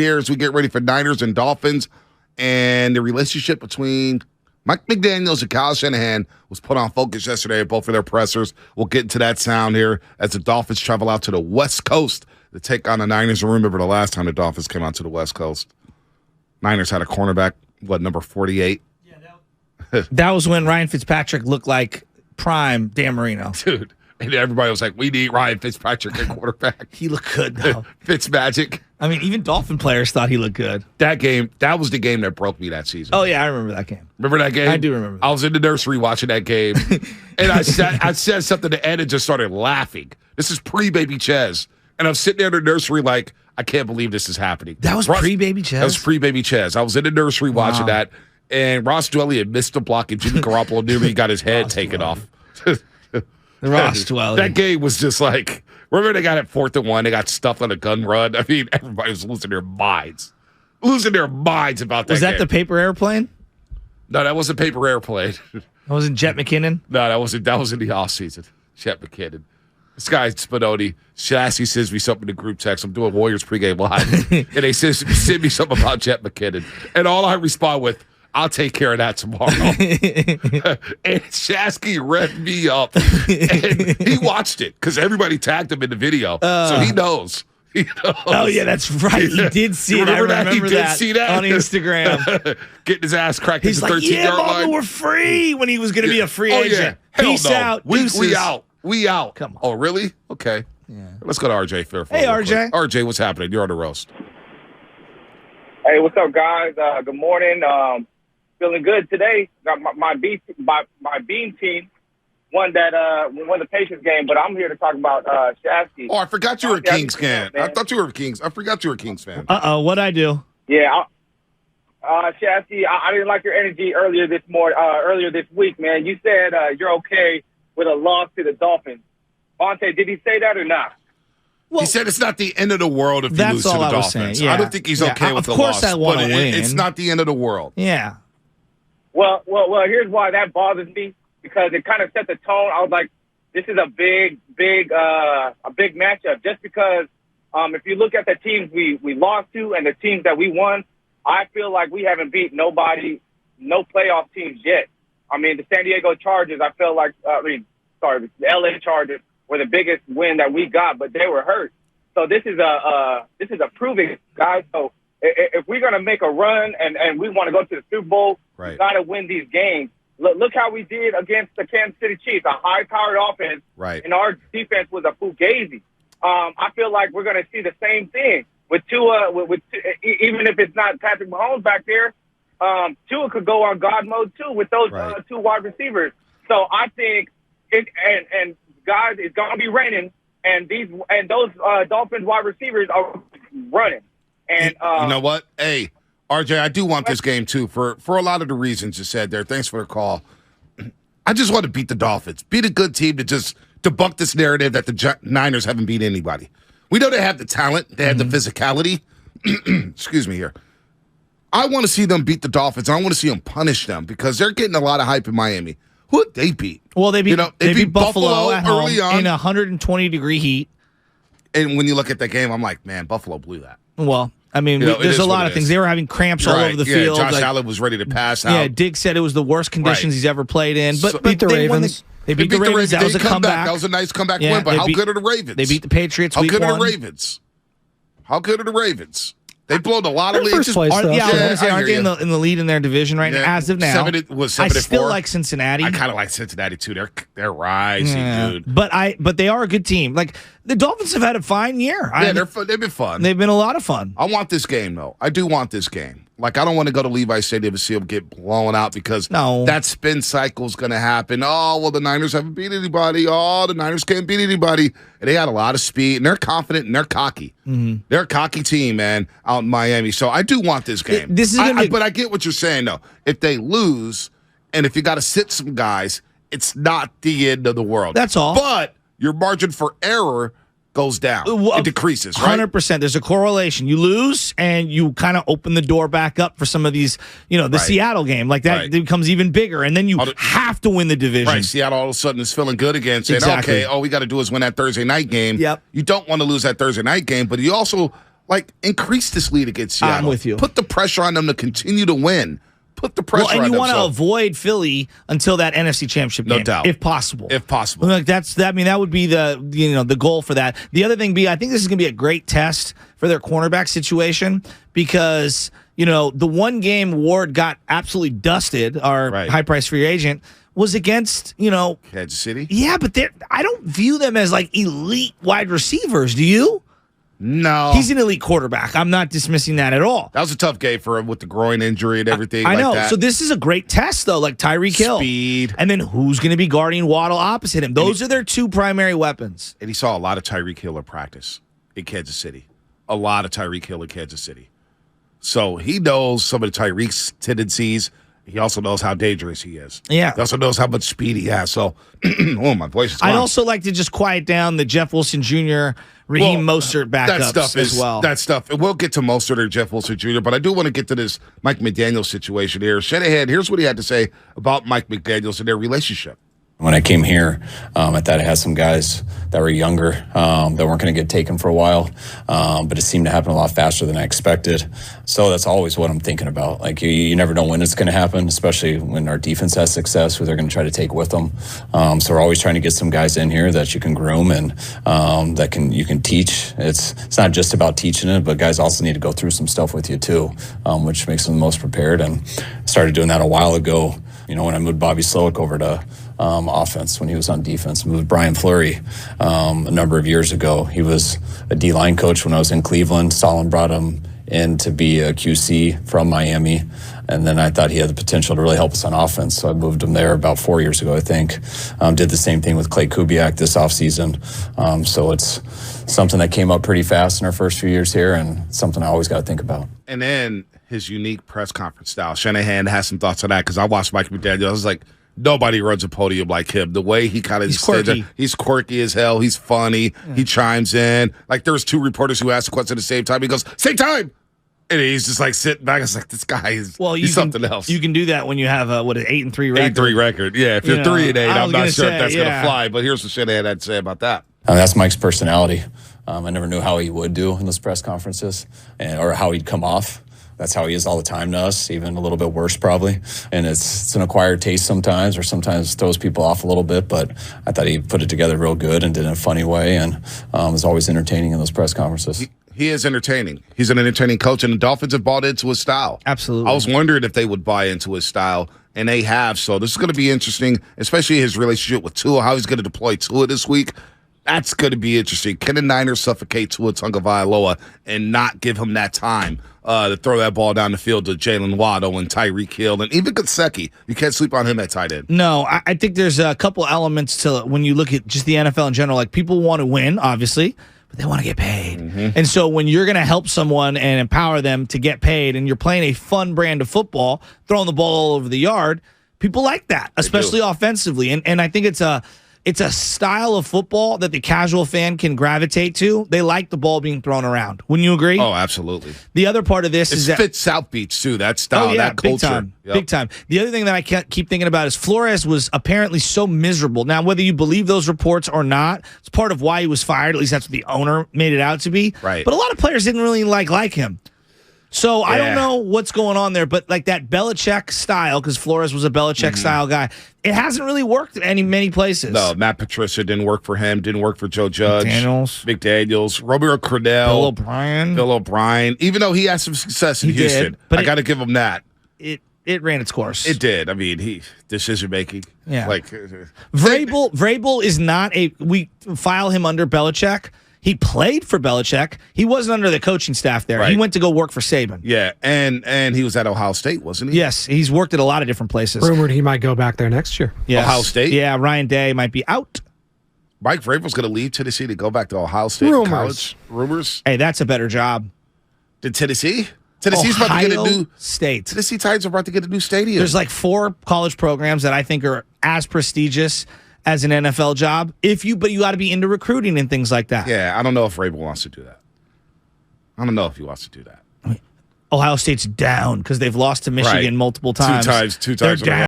here as we get ready for Niners and Dolphins, and the relationship between Mike McDaniels and Kyle Shanahan was put on focus yesterday at both of their pressers. We'll get into that sound here as the Dolphins travel out to the West Coast to take on the Niners. And remember the last time the Dolphins came out to the West Coast, Niners had a cornerback, number 48? Yeah, that was when Ryan Fitzpatrick looked like prime Dan Marino. Dude, and everybody was like, we need Ryan Fitzpatrick at quarterback. He looked good, though. Fitzmagic. I mean, even Dolphin players thought he looked good. That was the game that broke me that season. Oh, yeah, I remember that game. Remember that game? I do remember that. I was in the nursery watching that game, and I said something to Ed and just started laughing. This is pre-Baby Chez. And I'm sitting there in the nursery like, I can't believe this is happening. That was pre-Baby Chez? That was pre-Baby Chez. I was in the nursery watching that, and Ross Dwelly had missed the block, and Jimmy Garoppolo knew he got his head taken off. Ross Dwelly. That game was just like, remember they got it 4th and 1, they got stuffed on a gun run. I mean, everybody was losing their minds. Losing their minds about that. Was that the paper airplane? No, that wasn't paper airplane. That wasn't Jet McKinnon? No, that was in the offseason. Jet McKinnon. This guy, Spinoni, Shassy sends me something in the group text. I'm doing Warriors pregame live. And they send me something about Jet McKinnon. And all I respond with, I'll take care of that tomorrow. And Shasky revved me up. And he watched it because everybody tagged him in the video. So he knows. He knows. Oh, yeah, that's right. He did see it. I remember he did see that on Instagram. Getting his ass cracked He's at the like, 13-yard line. We're free when he was going to be a free agent. Yeah. Peace out. We out. We out. Come on. Oh, really? Okay. Yeah. Let's go to RJ Fairfield. Hey, RJ. RJ, what's happening? You're on the roast. Hey, what's up, guys? Good morning. Feeling good today. Got my Bean team won the Patriots game, but I'm here to talk about Shasky. Oh, I forgot you were a Kings fan. I thought you were a Kings. I forgot you were a Kings fan. What'd I do? Yeah, Shasky, I didn't like your energy earlier this week, man. You said you're okay with a loss to the Dolphins. Vontae, did he say that or not? Well, he said it's not the end of the world if you lose to the Dolphins. I don't think he's okay with the loss. Of course I want to win. It's not the end of the world. Yeah. Well, here's why that bothers me, because it kind of set the tone. I was like, this is a big matchup. Just because if you look at the teams we lost to and the teams that we won, I feel like we haven't beat no playoff teams yet. I mean, the San Diego Chargers, I feel like, the LA Chargers were the biggest win that we got, but they were hurt. So this is a proving, guys. So if we're going to make a run and we want to go to the Super Bowl, we got to win these games. Look how we did against the Kansas City Chiefs, a high-powered offense, and our defense was a fugazi. I feel like we're going to see the same thing with Tua. Even if it's not Patrick Mahomes back there, Tua could go on God mode too with those two wide receivers. So I think and guys, it's going to be raining, and those Dolphins wide receivers are running. And you know what? Hey, RJ, I do want this game too for a lot of the reasons you said there. Thanks for the call. I just want to beat the Dolphins, beat a good team to just debunk this narrative that the Niners haven't beat anybody. We know they have the talent, they have the physicality. Excuse me here. I want to see them beat the Dolphins. I want to see them punish them because they're getting a lot of hype in Miami. Who did they beat? Well, they beat Buffalo at home early on in 120-degree heat. And when you look at that game, I'm like, man, Buffalo blew that. Well, I mean, there's a lot of things. They were having cramps all over the field. Josh Allen was ready to pass out. Yeah, Diggs said it was the worst conditions he's ever played in. But beat the Ravens. They beat the Ravens. That was a comeback. That was a nice comeback win. But how good are the Ravens? They beat the Patriots. How good are the Ravens? How good are the Ravens? They've blown a lot of leads. First place, though. I was going to say, aren't they in the lead in their division right now? As of now, 7-4. I still like Cincinnati. I kind of like Cincinnati too. They're rising, dude. But they are a good team. Like the Dolphins have had a fine year. They've been fun. They've been a lot of fun. I want this game though. I do want this game. Like I don't want to go to Levi Stadium and see them get blown out because that spin cycle is going to happen. Oh well, the Niners haven't beat anybody. Oh, the Niners can't beat anybody. And they got a lot of speed and they're confident and they're cocky. Mm-hmm. They're a cocky team, man, out in Miami. So I do want this game. But I get what you're saying though. If they lose and if you got to sit some guys, it's not the end of the world. That's all. But your margin for error goes down. It decreases, right? 100%. There's a correlation. You lose, and you kind of open the door back up for some of these, the Seattle game. Like that becomes even bigger, and then you have to win the division. Right. Seattle all of a sudden is feeling good again, saying, okay, all we got to do is win that Thursday night game. Yep. You don't want to lose that Thursday night game, but you also, Like, increase this lead against Seattle. I'm with you. Put the pressure on them to continue to win. Put the pressure on them. And you want to avoid Philly until that NFC Championship game. No doubt. If possible. Like that would be the goal for that. The other thing I think this is going to be a great test for their cornerback situation because, the one game Ward got absolutely dusted, our high-price free agent, was against, Kansas City? Yeah, but I don't view them as, like, elite wide receivers. Do you? No. He's an elite quarterback. I'm not dismissing that at all. That was a tough game for him with the groin injury and everything. I know. That. So this is a great test, though, like Tyreek Hill. Speed. And then who's going to be guarding Waddle opposite him? Those are their two primary weapons. And he saw a lot of Tyreek Hill in practice in Kansas City. A lot of Tyreek Hill in Kansas City. So he knows some of the Tyreek's tendencies. He also knows how dangerous he is. Yeah. He also knows how much speed he has. So, my voice is gone. I'd also like to just quiet down the Jeff Wilson Jr., Raheem Mostert backups as well. That stuff. We'll get to Mostert or Jeff Wilson Jr., but I do want to get to this Mike McDaniels situation here. Shanahan, here's what he had to say about Mike McDaniels and their relationship. When I came here, I thought I had some guys that were younger that weren't going to get taken for a while, but it seemed to happen a lot faster than I expected. So that's always what I'm thinking about. Like you never know when it's going to happen, especially when our defense has success, who they're going to try to take with them. So we're always trying to get some guys in here that you can groom and that you can teach. It's not just about teaching it, but guys also need to go through some stuff with you too, which makes them the most prepared. And I started doing that a while ago. When I moved Bobby Slowick over to offense when he was on defense, moved Brian Fleury a number of years ago. He was a D-line coach when I was in Cleveland. Stalin brought him in to be a QC from Miami, and then I thought he had the potential to really help us on offense, so I moved him there about 4 years ago, I think. Did the same thing with Clay Kubiak this offseason. So it's something that came up pretty fast in our first few years here and something I always got to think about. And then his unique press conference style. Shanahan has some thoughts on that because I watched Mike McDaniels. I was like, nobody runs a podium like him. The way he kind of he's quirky as hell. He's funny. Yeah. He chimes in. Like there was two reporters who asked a question at the same time. He goes, "Same time," and he's just like sitting back. I was like, "This guy is he's something else." You can do that when you have an 8-3 record. 8-3 record. Yeah, if you're 3-8, I'm not sure if that's gonna fly. But here's what Shanahan had to say about that. That's Mike's personality. I never knew how he would do in those press conferences or how he'd come off. That's how he is all the time to us, even a little bit worse probably. And it's an acquired taste sometimes, or sometimes throws people off a little bit, but I thought he put it together real good and did it in a funny way and was always entertaining in those press conferences. He is entertaining. He's an entertaining coach, and the Dolphins have bought into his style. Absolutely. I was wondering if they would buy into his style, and they have. So this is going to be interesting, especially his relationship with Tua, how he's going to deploy Tua this week. That's going to be interesting. Can the Niners suffocate Tua Tagovailoa and not give him that time to throw that ball down the field to Jalen Waddle and Tyreek Hill and even Gesicki? You can't sleep on him at tight end. No, I think there's a couple elements to when you look at just the NFL in general. Like people want to win, obviously, but they want to get paid. Mm-hmm. And so when you're going to help someone and empower them to get paid and you're playing a fun brand of football, throwing the ball all over the yard, people like that, especially offensively. And I think it's a style of football that the casual fan can gravitate to. They like the ball being thrown around. Wouldn't you agree? Oh, absolutely. The other part of this is that fits South Beach too. That style, that culture, big time, big time. The other thing that I keep thinking about is Flores was apparently so miserable. Now, whether you believe those reports or not, it's part of why he was fired. At least that's what the owner made it out to be. Right. But a lot of players didn't really like him. So I don't know what's going on there, but like that Belichick style, because Flores was a Belichick style guy, it hasn't really worked in many places. No, Matt Patricia didn't work for him, didn't work for Joe Judge. McDaniels, Romeo Crennel. Bill O'Brien. Even though he had some success in Houston, but I got to give him that. It ran its course. It did. I mean, decision making. Yeah. Like Vrabel is not we file him under Belichick. He played for Belichick. He wasn't under the coaching staff there. Right. He went to go work for Saban. Yeah, and he was at Ohio State, wasn't he? Yes, he's worked at a lot of different places. Rumored he might go back there next year. Yes. Ohio State? Yeah, Ryan Day might be out. Mike Vrabel's going to leave Tennessee to go back to Ohio State college. Rumors? Hey, that's a better job. Did Tennessee? Tennessee's about to get a new state. Tennessee Titans are about to get a new stadium. There's like 4 college programs that I think are as prestigious as an NFL job, but you got to be into recruiting and things like that. Yeah, I don't know if Vrabel wants to do that. I don't know if he wants to do that. Ohio State's down because they've lost to Michigan multiple times. Two times.